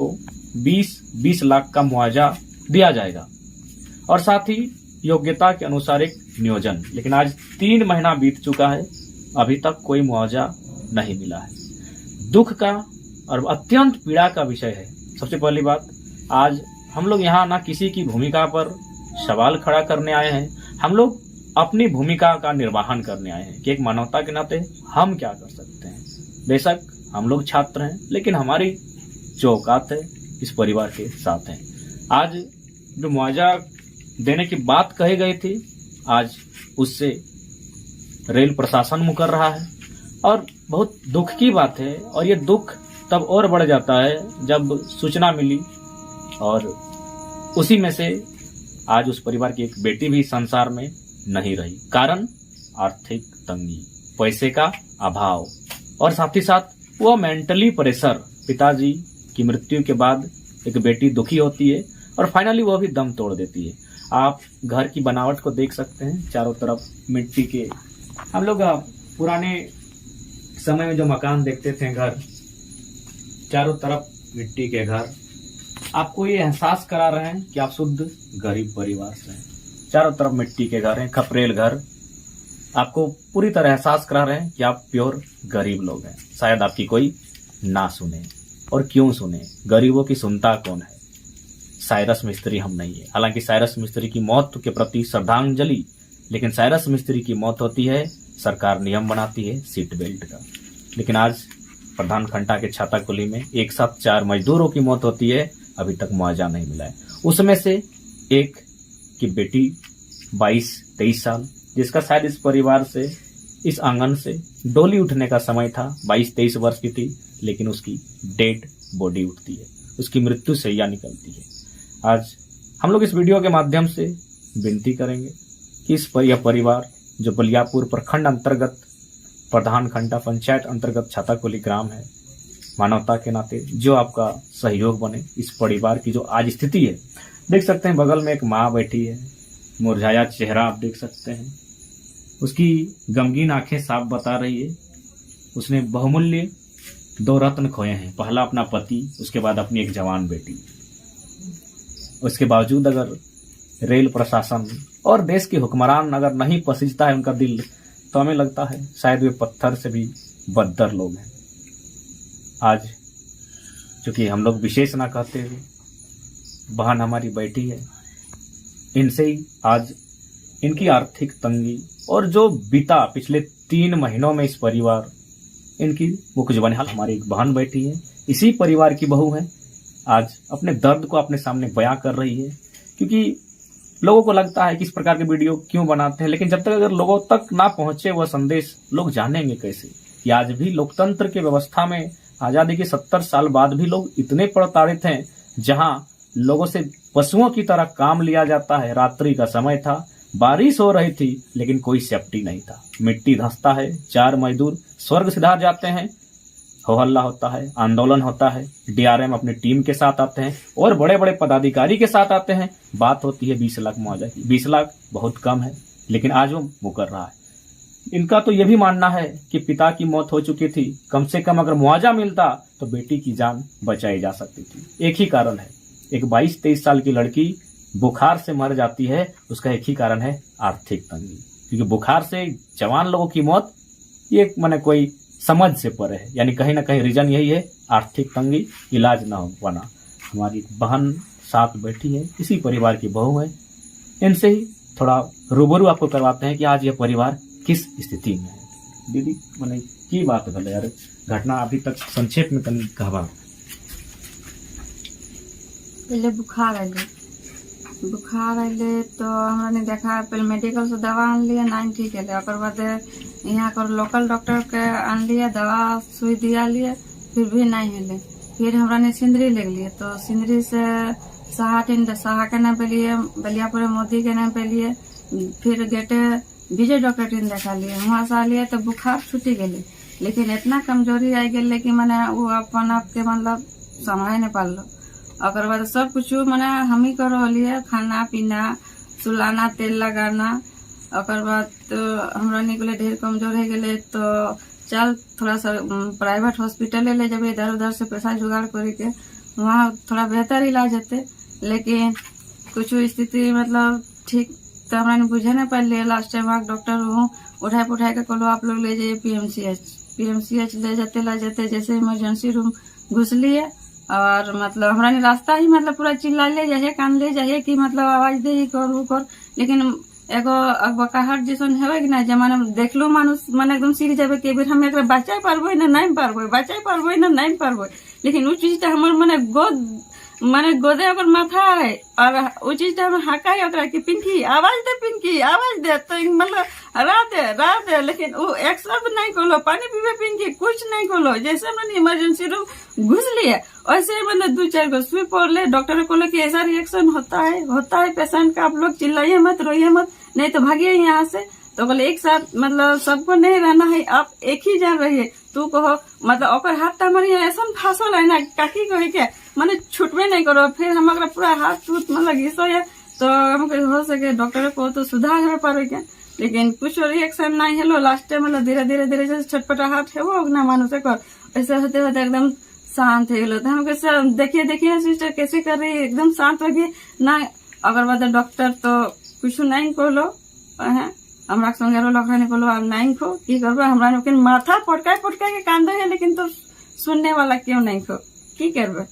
को 20 लाख का मुआवजा दिया जाएगा और साथ ही योग्यता के अनुसार एक नियोजन। लेकिन आज 3 महीना बीत चुका है, अभी तक कोई मुआवजा नहीं मिला है। दुख का और अत्यंत पीड़ा का विषय है। सबसे पहली बात, आज हम लोग यहाँ ना किसी की भूमिका पर सवाल खड़ा करने आए हैं, हम लोग अपनी भूमिका का निर्वहन करने आए हैं कि एक मानवता के नाते हम क्या कर सकते हैं। बेशक हम लोग छात्र हैं, लेकिन हमारी जो औकात है इस परिवार के साथ है। आज जो मुआवजा देने की बात कही गई थी, आज उससे रेल प्रशासन मुकर रहा है और बहुत दुख की बात है। और ये दुख तब और बढ़ जाता है जब सूचना मिली और उसी में से आज उस परिवार की एक बेटी भी संसार में नहीं रही। कारण आर्थिक तंगी, पैसे का अभाव और साथ ही साथ वो मेंटली प्रेशर। पिताजी की मृत्यु के बाद एक बेटी दुखी होती है और फाइनली वो भी दम तोड़ देती है। आप घर की बनावट को देख सकते हैं, चारों तरफ मिट्टी के, हम लोग पुराने समय में जो मकान देखते थे, घर चारों तरफ मिट्टी के घर, आपको ये एहसास करा रहे हैं कि आप शुद्ध गरीब परिवार से हैं। चारों तरफ मिट्टी के घर हैं, खपरेल घर, आपको पूरी तरह एहसास करा रहे हैं कि आप प्योर गरीब लोग हैं। शायद आपकी कोई ना सुने, और क्यों सुने, गरीबों की सुनता कौन है? साइरस मिस्त्री हम नहीं है। हालांकि साइरस मिस्त्री की मौत के प्रति श्रद्धांजलि, लेकिन साइरस मिस्त्री की मौत होती है, सरकार नियम बनाती है सीट बेल्ट का। लेकिन आज प्रधान खंडा के छाताकुली में एक साथ 4 मजदूरों की मौत होती है, अभी तक मुआवजा नहीं मिला है। उसमें से एक की बेटी 22-23 साल, जिसका शायद इस परिवार से, इस आंगन से डोली उठने का समय था, 22-23 वर्ष की थी, लेकिन उसकी डेड बॉडी उठती है, उसकी मृत्यु शैया निकलती है। आज हम लोग इस वीडियो के माध्यम से विनती करेंगे कि यह परिवार जो बलियापुर प्रखंड अंतर्गत प्रधान खंडा पंचायत अंतर्गत छाताकुली ग्राम है, मानवता के नाते जो आपका सहयोग बने। इस परिवार की जो आज स्थिति है, देख सकते हैं बगल में एक माँ बैठी है, मुरझाया चेहरा आप देख सकते हैं, उसकी गमगीन आंखें साफ बता रही है उसने बहुमूल्य 2 रत्न खोए हैं। पहला अपना पति, उसके बाद अपनी एक जवान बेटी। उसके बावजूद अगर रेल प्रशासन और देश के हुक्मरान अगर नहीं पसीजता है उनका दिल, तो हमें लगता है शायद वे पत्थर से भी बदतर लोग हैं। आज चूंकि हम लोग विशेष ना कहते हुए बहन हमारी बैठी है, इनसे ही आज इनकी आर्थिक तंगी और जो बीता पिछले 3 महीनों में इस परिवार, इनकी मुख्य जुबानी हाल, हमारी एक बहन बैठी है, इसी परिवार की बहू है, आज अपने दर्द को अपने सामने बयां कर रही है। क्योंकि लोगों को लगता है कि इस प्रकार के वीडियो क्यों बनाते हैं, लेकिन जब तक अगर लोगों तक ना पहुंचे वह संदेश, लोग जानेंगे कैसे कि आज भी लोकतंत्र की व्यवस्था में आजादी के 70 साल बाद भी लोग इतने प्रताड़ित हैं, जहां लोगों से पशुओं की तरह काम लिया जाता है। रात्रि का समय था, बारिश हो रही थी, लेकिन कोई सेफ्टी नहीं था। मिट्टी धंसता है, 4 मजदूर स्वर्ग सिधार जाते हैं, हो हल्ला होता है, आंदोलन होता है, डीआरएम अपनी टीम के साथ आते हैं और बड़े बड़े पदाधिकारी के साथ आते हैं। बात होती है 20 लाख मुआवजा की। 20 लाख बहुत कम है, लेकिन आज वो मुकर रहा है। इनका तो यह भी मानना है कि पिता की मौत हो चुकी थी, कम से कम अगर मुआवजा मिलता तो बेटी की जान बचाई जा सकती थी। एक ही कारण है, एक 22-23 साल की लड़की बुखार से मर जाती है, उसका एक ही कारण है आर्थिक तंगी। क्योंकि बुखार से जवान लोगों की मौत ये माने कोई समझ से परे है, यानी कहीं ना कहीं रीजन यही है, आर्थिक तंगी, इलाज ना हो पाना। हमारी बहन साथ बैठी है, इसी परिवार की बहू है, इनसे ही थोड़ा रूबरू आपको करवाते हैं कि आज ये परिवार किस स्थिति में है। दीदी मैंने की बात भले यार, घटना अभी तक संक्षेप में तनी कहवा। पहले बुखार आइले तो हमने देखा, पहले मेडिकल से दवा आन लिया, नहीं ठीक है। ओकर बाद यहाँ कर लोकल डॉक्टर के आन लिया, दवा सुई दिया लिए, फिर भी नहीं हिले। फिर हमने सिंदरी ले लिए, तो सिंदरी से साहा के नाम पे लिए, बलियापुर मोदी के नाम पे लिए, फिर गेटे विजय डॉक्टर टीन देखा लिए, वहाँ से लिए तो बुखार छुटी गई। लेकिन इतना कमजोरी आई गई कि मैंने वो अपन आपके मतलब संभाल नहीं पाल लो। ओकर बाद सब कुछ मैंने हम ही करो लिए, खाना पीना, सुलाना, तेल लगाना। ओकर बाद तो हमरा निकले ढेर कमजोर हो गए, तो चल थोड़ा सा प्राइवेट हॉस्पिटल ले जब इधर उधर से पैसा जुगाड़ करके वहाँ थोड़ा बेहतर इलाज होते, लेकिन कुछ स्थिति मतलब ठीक तो हमरा ने बुझे नहीं पाइले। लास्ट टाइम वहाँ डॉक्टर हूँ उठाए के कहलो आप लोग ले जाइए पीएमसीएच ले जाते जैसे इमरजेंसी रूम घुस लिए और मतलब हमरा ने रास्ता ही मतलब पूरा चिल्ला ले जाइए कान ले जाइए कि मतलब आवाज दे कर ऊ कर, लेकिन एगो बकाहट जैसन है कि ना जमाना देखलो मानुष मन एकदम सिर जाबे कि बेर हम एकरा बचाई पारबो ना नहीं पारबो, बचाई पारबो ना नहीं पारबो, लेकिन उ चीज हमर मने गोदे ओकर माथा है और उ चीज हम हाका है ओकरा कि पिंकी आवाज दे तो मतलब रात दे, लेकिन वो एक शब्द नहीं खोलो, पानी पीवे पिंकी कुछ नहीं खोलो। जैसे हमने इमरजेंसी रूम घुस लिए वैसे मतलब 2-4 गो सुई पड़ ले। डॉक्टर को कि ऐसा रिएक्शन होता है पेशेंट का, आप लोग चिल्लाइए मत रोइए मत नहीं तो भागिए यहाँ से। तो बोले एक साथ मतलब सबको नहीं रहना है, आप एक ही जन रहिए। तू कहो मतलब ओकर हाथ हमारे ऐसा फांसल है ना काकी कहे के मैंने छुटवे नहीं करो, फिर हम अगर पूरा हाथ टूट मतलब घिसो है तो हमको हो सके डॉक्टर को तो सुधार हो पारे क्या, लेकिन कुछ रिएक्शन नहीं हेलो। लास्ट टाइम मतलब धीरे जैसे छटपटाहट है वो ना मानुष कर ऐसे होते एकदम शांत है तो हम कैसे देखिए सिस्टर कैसे कर रही है एकदम शांत हो गई ना। अगर बाद डॉक्टर तो कुछ नहीं कहलो हमरा संगे लोग कहलो अब नहीं खो की करबो, हमरा लेकिन माथा पटका के कांदे है लेकिन तो सुनने वाला क्यों नहीं खो की करबे।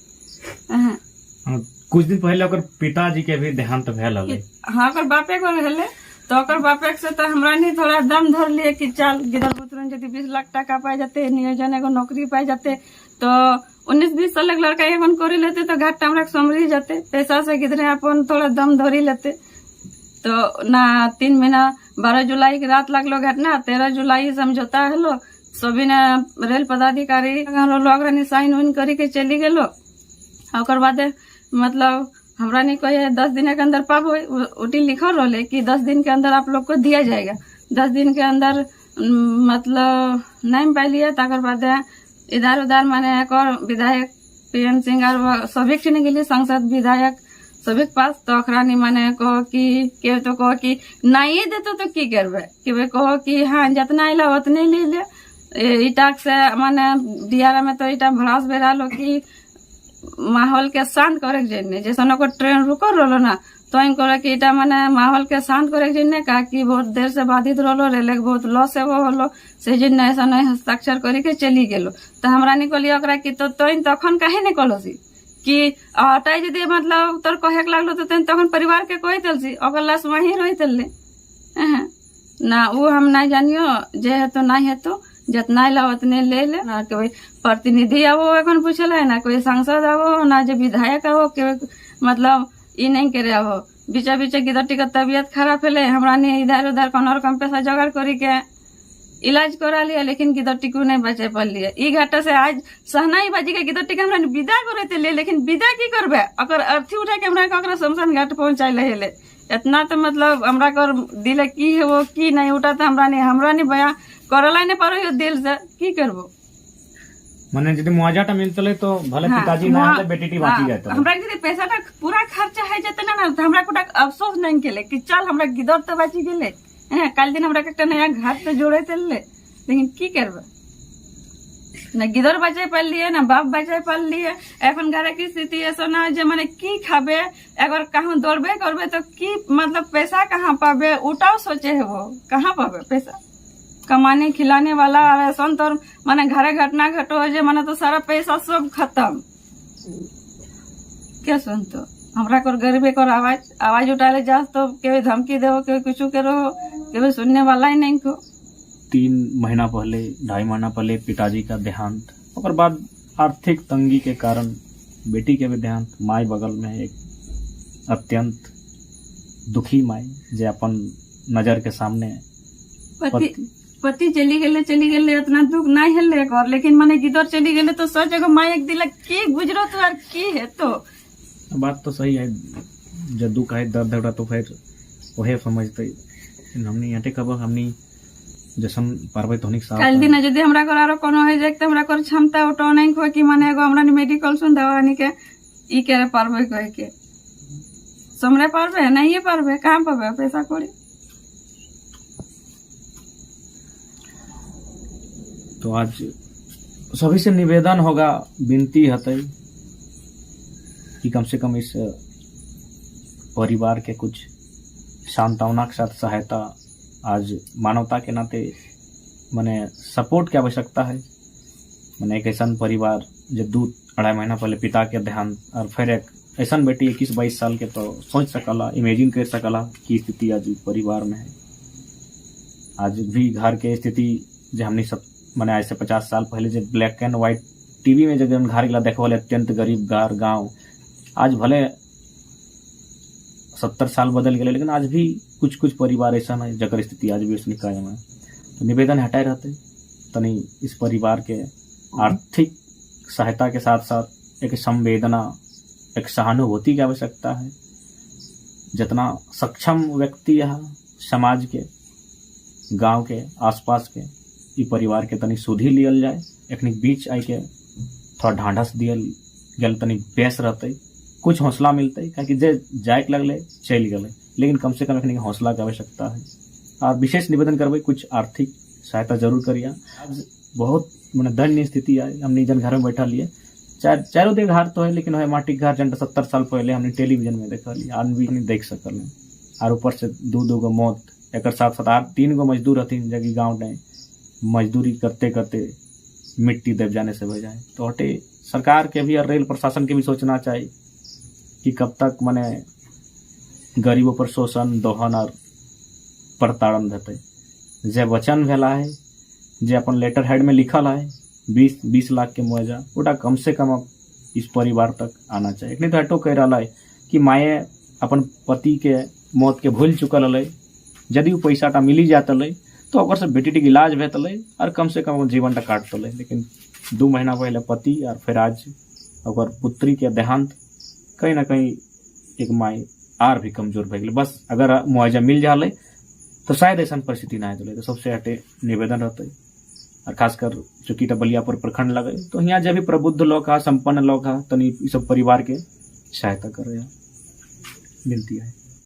कुछ दिन पहले ओकर पिताजी के भी देहांत भेल हले। हाँ ओकर बापे को हेले तो ओकर बापे से तो हमरा नहीं थोड़ा दम धर लिए कि चल गिदर पुत्रन यदि 20 लाख टका पाए जाते नियोजन एगो नौकरी पाए जाते तो 19-20 साल के लड़का एवन कर लेते तो घाट हमरा समझ जाते पैसा से गिदरे अपन थोड़ा दम धरी लेते। तो ना 3 महीना 12 जुलाई की रात लगलो घटना, 13 जुलाई समझौता हेलो सभी ने रेल पदाधिकारी लोग साइन उइन करी के चली गेलो। ओकर बाद मतलब हमरा नहीं कहे 10 दिन के अंदर पाबो उटी लिखल रहे कि 10 दिन के अंदर आप लोग को दिया जाएगा। 10 दिन के अंदर मतलब नहीं पाइलिए तकर बाद इधर उधर माने एक और विधायक पीएन सिंह और सभी के लिए सांसद विधायक सभी के पास तो अखरा नहीं माने कहो कि तो कहो कि नहीं देते तो की करबे कि वे कहो कि हाँ जितना अला उतने ले ले ईटा से माने दियारा में तो ईटा भड़ास बेरा लो कि माहौल के शांत करे जैसे जैसे ट्रेन रुको रहो ना तो कह कि इटा माने माहौल के शांत करे जैसे कहा कि बहुत देर से बाधित रहो रेल के बहुत लॉस एगो होलो से जन ऐसा नहीं हस्ताक्षर करे के चली गेलो। तो हमरा नहीं कहलिए कि तो तखन काहे नहीं कहलो सी कि हटाई यदि मतलब तोर कहे के लागलो तो तखन परिवार के कही तलसी ओकर लाश वहीं रही तल्ले ना वो हम नहीं जानियो जे है तो नहीं है तो जितना ला उतने ले ले ना कोई प्रतिनिधि आवो एखन पूछल है ना कोई सांसद आवो ना जो विधायक आवो के मतलब ई नहीं करे आवो बीचा गिदटी का तबियत खराब है हमरा ने इधर उधर कौन कम पैसा जोगाड़ करी के इलाज करा लिया लेकिन गिदटी को नहीं बचे पा लिया। ई घाटा से आज सहनाई बाजी के गिदटी के हमरा विदा करे ले लेकिन विदा की करबे अगर अर्थी उठा के हमरा शमशान घाट पहुंचाई ले इतना तो मतलब हमरा कर दिल की है वो की नहीं उठा तो हमरा नहीं बया करला नहीं पारो दिल से की करबो माने यदि मुआवजाटा मिलतले तो भले पिताजी ना हले बेटीटी बाकी जाता हमरा यदि पैसाटा पूरा खर्चा है जतना ना तो हमरा कोटा अफसोस नहीं केले कि चल हमरा गिदर तो बाची गेले कल दिन हमरा एकटा नया घाट पे जोड़े तेले लेकिन की करबे ना गिदर बचाई पाल लिए ना बाप बचाई पाल लिए एखन घरे की स्थिति ऐसा ना जे माने की खाबे अगर कहाँ दौड़बे करबे तो की मतलब पैसा कहाँ पाबे उठाओ सोचे है वो कहाँ पाबे पैसा कमाने खिलाने वाला ऐसा तो माने घरे घटना घटो जे माने तो सारा पैसा सब खत्म क्या सुन तो हमरा को गरीबे को आवाज उठा ले जा तो केवे धमकी देवो केवे कुछ करो केवे सुनने वाला ही नहीं को। 3 महीना पहले 2.5 महीना पहले पिताजी का देहांत और बाद आर्थिक तंगी के कारण बेटी के भी देहांत माई बगल में एक अत्यंत दुखी माई जे अपन नजर के सामने पति चली गेले उतना दुख नहीं है और लेकिन माने गिदर चली गेले तो सोच एगो माई एक दिल की गुजरो तो और की है तो बात तो सही है जब दुख है दर्द है तो फिर वही समझते हमने यहाँ कब हमने जैसन पारबे तो कल दिन यदि हमरा को आरो कोनो है जे हमरा को क्षमता उठो नहीं को कि माने एगो हमरा मेडिकल सुन दवानी के ई करे पारबे कह के समरे पारबे नहीं पारबे कहां पाबे पैसा कौड़ी। तो आज सभी से निवेदन होगा विनती हतई कि कम से कम इस परिवार के कुछ सांत्वना के साथ सहायता, आज मानवता के नाते मैंने सपोर्ट की आवश्यकता है। मैंने एक ऐसा परिवार जो 2-2.5 महीना पहले पिता के देहांत, और फिर एक ऐसा बेटी 21-22 साल के, तो सोच सकला, इमेजिन कर सकला की स्थिति आज परिवार में है। आज भी घर के स्थिति जो हमने सब मैंने आज से 50 साल पहले जो ब्लैक एंड व्हाइट टीवी में जब घर गला देखा वाले अत्यंत गरीब घर गांव, आज भले 70 साल बदल गए, लेकिन आज भी कुछ कुछ परिवार ऐसा है जकर स्थिति आज भी उसने कायम है। तो निवेदन हटाए रहते तनी इस परिवार के आर्थिक सहायता के साथ साथ एक संवेदना, एक सहानुभूति की आवश्यकता है। जितना सक्षम व्यक्ति है समाज के, गांव के, आसपास के, ई परिवार के तनी सुधी लियल जाए, एकनी बीच आई के थोड़ा ढांढस दियल गल, तनी बेस रहते, कुछ हौसला मिलते, क्योंकि जे जाए लगले चल गए, लेकिन कम से कम एकनी हौसला की आवश्यकता है। और विशेष निवेदन करबे कुछ आर्थिक सहायता जरूर करिए। आज बहुत मैंने दयनीय स्थिति है, हमने जन घर में बैठा लिए, चारों देख घर तो है, लेकिन है माटी घर जन 70 साल पहले हमने टेलीविजन में देखा लिया, आज भी नहीं देख सकल। और ऊपर से 2 गो मौत, एक साथ साथ 3 गो मजदूर हथिन जबकि गाँव में मजदूरी करते करते मिट्टी दब जाने से बह जाए। तो हटे सरकार के भी और रेल प्रशासन के भी सोचना चाहिए कि कब तक मने गरीबों पर शोषण, दोहन और प्रताड़न देते। जे वचन भेला है, जे अपन लेटर हेड में लिखल है 20 लाख के मुआवजा, उटा कम से कम अब इस परिवार तक आना चाहिए। नहीं तो हटो कह रहा है कि माए अपन पति के मौत के भूल चुकल है, यदि वो पैसा मिली जाता है तो ओकर से बेटी के इलाज भेतले और कम से कम जीवन टा काटतले। लेकिन 2 महीना पहले पति और फिर आज ओकर पुत्री के देहांत, कहीं ना कहीं एक माई आर भी कमजोर भे गई। बस अगर मुआवजा मिल जाए तो शायद ऐसा परिस्थिति ना आए। तो सबसे हटे निवेदन रहते, और खासकर चूंकि बलियापुर प्रखंड लगे तो यहाँ जब भी प्रबुद्ध लोग है, संपन्न लोग है, तनी सब परिवार के सहायता करे, विनती है।